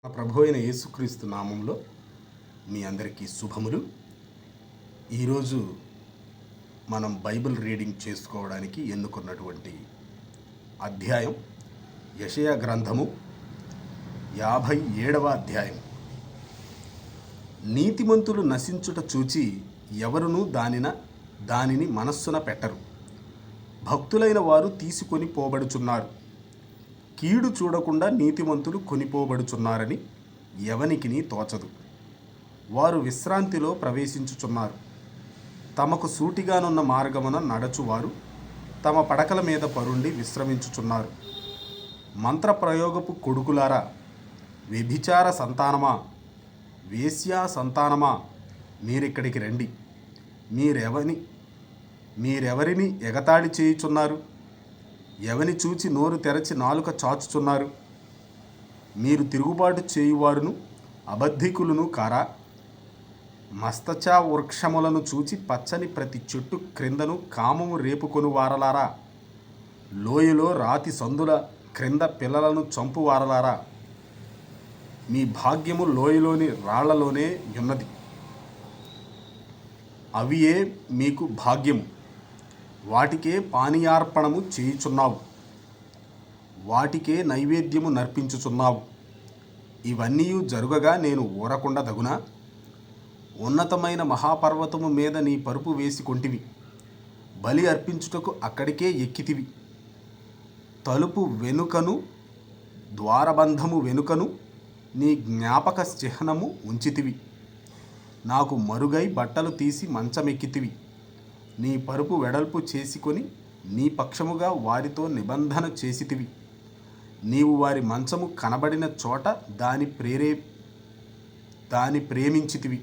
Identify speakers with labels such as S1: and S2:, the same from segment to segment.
S1: మా ప్రభు అయిన యేసుక్రీస్తు నామంలో మీ అందరికీ శుభములు. ఈరోజు మనం బైబిల్ రీడింగ్ చేసుకోవడానికి ఎన్నుకున్నటువంటి అధ్యాయం యెషయా గ్రంథము 57వ అధ్యాయం. నీతిమంతులు నశించుట చూచి ఎవరునూ దానిని మనస్సున పెట్టరు. భక్తులైన వారు తీసుకొని పోబడుచున్నారు. కీడు చూడకుండా నీతిమంతులు కొనిపోబడుచున్నారని ఎవనికిని తోచదు. వారు విశ్రాంతిలో ప్రవేశించుచున్నారు. తమకు సూటిగానున్న మార్గమున నడచువారు తమ పడకల మీద పరుండి విశ్రమించుచున్నారు. మంత్రప్రయోగపు కొడుకులారా, వ్యభిచార సంతానమా, వేశ్యా సంతానమా, మీరిక్కడికి రండి. మీరెవరిని ఎగతాళి చేయుచున్నారు? ఎవని చూచి నోరు తెరచి నాలుక చాచుచున్నారు? మీరు తిరుగుబాటు చేయువారును అబద్ధికులను కారా? మస్తచా వృక్షములను చూచి పచ్చని ప్రతి చెట్టు క్రిందను కామము రేపుకొని వారలారా, లోయలో రాతి సందుల క్రింద పిల్లలను చంపు వారలారా, మీ భాగ్యము లోయలోని రాళ్లలోనే ఉన్నది. అవియే మీకు భాగ్యము. వాటికే పానీయార్పణము చేయుచున్నావు, వాటికే నైవేద్యము నర్పించుచున్నావు. ఇవన్నీ జరుగగా నేను ఊరకుండా దగునా? ఉన్నతమైన మహాపర్వతము మీద నీ పరుపు వేసి కొంటివి. బలి అర్పించుటకు అక్కడికే ఎక్కితివి. తలుపు వెనుకను ద్వారబంధము వెనుకను నీ జ్ఞాపక చిహ్నము ఉంచితివి. నాకు మరుగై బట్టలు తీసి మంచమెక్కితివి. నీ పరుపు వెడల్పు చేసుకొని నీ పక్షముగా వారితో నిబంధన చేసితివి. నీవు వారి మంచము కనబడిన చోట దాని ప్రేమించితివి.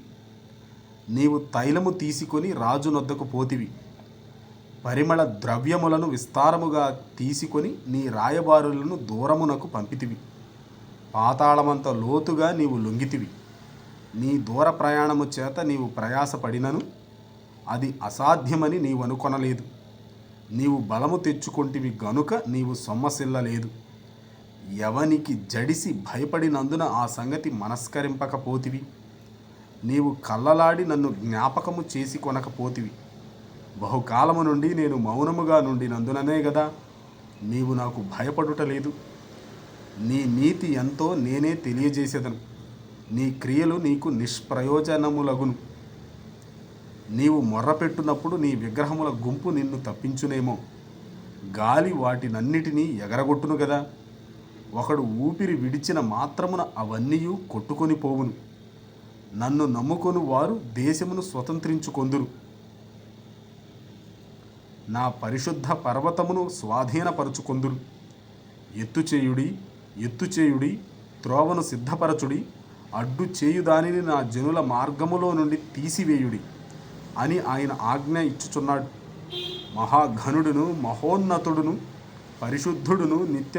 S1: నీవు తైలము తీసుకొని రాజు నొద్దకు పోతివి. పరిమళ ద్రవ్యములను విస్తారముగా తీసుకొని నీ రాయబారులను దూరమునకు పంపితివి. పాతాళమంత లోతుగా నీవు లొంగితివి. నీ దూర ప్రయాణము చేత నీవు ప్రయాసపడినను అది అసాధ్యమని నీవు అనుకొనలేదు. నీవు బలము తెచ్చుకొంటివి గనుక నీవు సొమ్మసిల్లలేదు. ఎవనికి జడిసి భయపడినందున ఆ సంగతి మనస్కరింపకపోతివి. నీవు కళ్ళలాడి నన్ను జ్ఞాపకము చేసి కొనకపోతివి. బహుకాలము నుండి నేను మౌనముగా నుండినందుననే గదా నీవు నాకు భయపడుటలేదు. నీ నీతి ఎంతో నేనే తెలియజేసేదను. నీ క్రియలు నీకు నిష్ప్రయోజనములగును. నీవు మొర్రపెట్టునప్పుడు నీ విగ్రహముల గుంపు నిన్ను తప్పించునేమో. గాలి వాటినన్నిటినీ ఎగరగొట్టును గదా. ఒకడు ఊపిరి విడిచిన మాత్రమున అవన్నీ కొట్టుకొని పోవును. నన్ను నమ్ముకొని వారు దేశమును స్వతంత్రించుకొందురు. నా పరిశుద్ధ పర్వతమును స్వాధీనపరచుకొందురు. ఎత్తుచేయుడి, త్రోవను సిద్ధపరచుడి, అడ్డు చేయు దానిని నా జనుల మార్గములో నుండి తీసివేయుడి అని ఆయన ఆజ్ఞ ఇచ్చుచున్నాడు. మహాఘనుడును మహోన్నతుడును పరిశుద్ధుడును నిత్య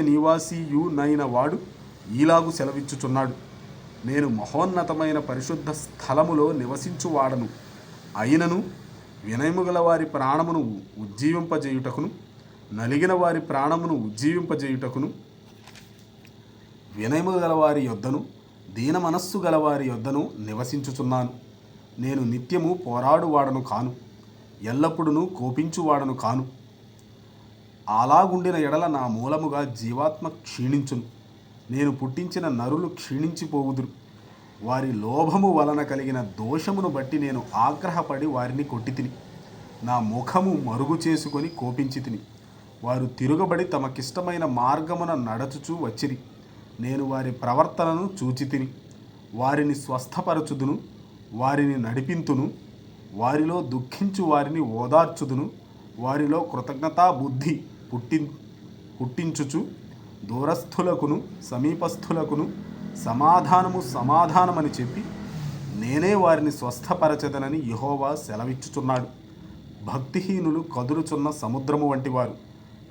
S1: నివాసియునైన వాడు ఈలాగు సెలవిచ్చుచున్నాడు. నేను మహోన్నతమైన పరిశుద్ధ స్థలములో నివసించువాడను. అయినను వినయము గల వారి ప్రాణమును ఉజ్జీవింపజేయుటకును, నలిగిన వారి ప్రాణమును ఉజ్జీవింపజేయుటకును, వినయము గల వారి యొద్దను దీన మనస్సు గలవారి యొద్దను నివసించుచున్నాను. నేను నిత్యము పోరాడువాడను కాను, ఎల్లప్పుడూ కోపించువాడను కాను. అలాగుండిన ఎడల నా మూలముగా జీవాత్మ క్షీణించును. నేను పుట్టించిన నరులు క్షీణించిపోవుదురు. వారి లోభము వలన కలిగిన దోషమును బట్టి నేను ఆగ్రహపడి వారిని కొట్టితిని. నా ముఖము మరుగు చేసుకొని కోపించితిని. వారు తిరుగబడి తమకిష్టమైన మార్గమున నడచుచూ వచ్చిరి. నేను వారి ప్రవర్తనను చూచితిని. వారిని స్వస్థపరచుదును, వారిని నడిపింతును, వారిలో దుఃఖించు వారిని ఓదార్చుదును. వారిలో కృతజ్ఞతా బుద్ధి పుట్టించుచు దూరస్థులకును సమీపస్థులకును సమాధానమని చెప్పి నేనే వారిని స్వస్థపరచదనని యెహోవా సెలవిచ్చుచున్నాడు. భక్తిహీనులు కదులుచున్న సముద్రము వంటివారు.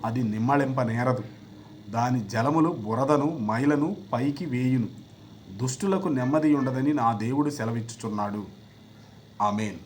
S1: అది నిమ్మళింపనేరదు. దాని జలములు బురదను మైలను పైకి వేయును. దుష్టులకు నెమ్మది ఉండదని నా దేవుడు సెలవిచ్చుచున్నాడు. ఆమేన్.